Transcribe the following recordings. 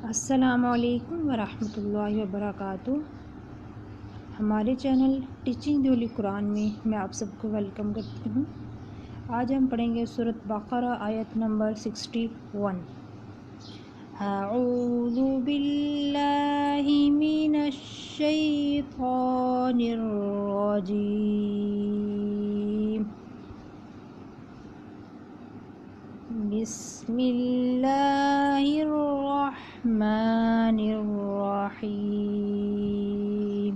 अस्सलामुअलैकुम वरहमतुल्लाहि वबरकातुहू। हमारे channel teaching the Holi Quran में मैं आप सबको वेलकम करती हूँ। आज हम पढ़ेंगे सूरत बक़रह आयत नंबर 61। अऊज़ु बिल्लाहि मिनश शैतानिर रजीम। बिस्मिल्लाहिर रहमानिर रहीम।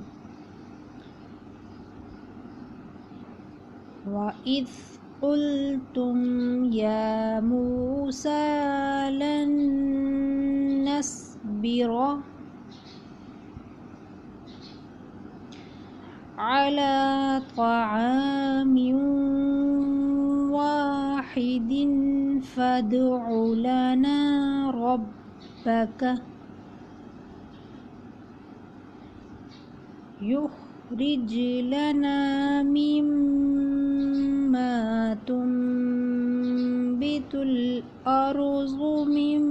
वइज़ क़ुल्तुम या मूसा लन नस्बिरा अला तआमिन वाहिदिन फद्उ लना रब्बक युख़रिज लना मिम्मा तुंबितुल अर्ज़ु मिन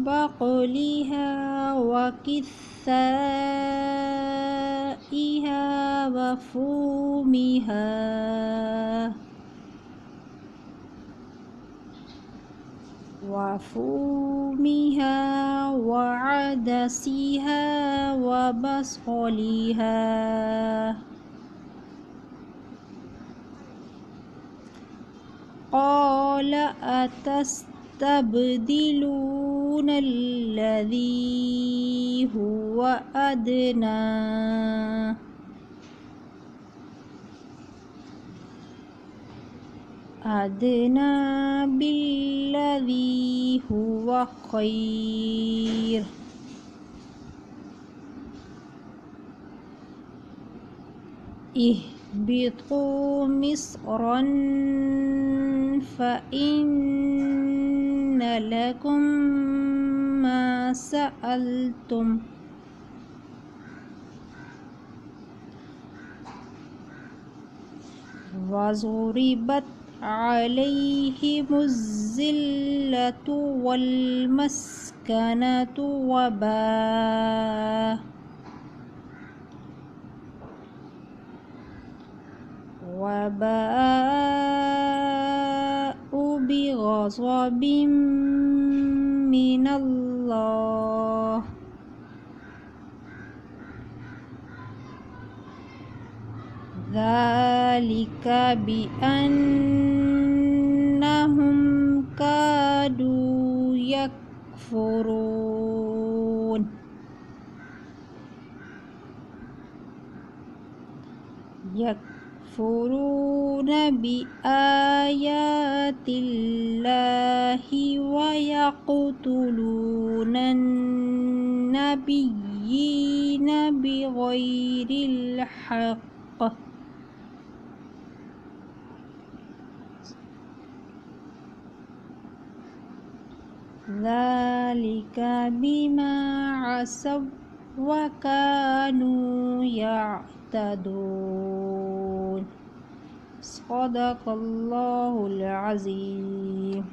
बक़लिहा व किस्साइहा व फूमिहा व अदसिहा व बसलिहा क़ाल अतस्तबदिलून अल्लज़ी हुवा अदना बिल्लज़ी हुवा खैर इहबितू मिस्रन फ़इन्न लकुम मा सअलतुम वज़ुरिबत अलैहिमुज़्ज़िल्लतु वल्मस्कनतु वबाउ बिग़ज़बिन मिनल्लाह ज़ालिका बिअन्नहुम कादू यकफुरून बिआयातिल्लाहि व यक़तुलूनन नबिय्यीन बिग़ैरिल हक़्क़ ज़ालिका बिमा असव व कानू यअतदून। सदक़ल्लाहुल अज़ीम।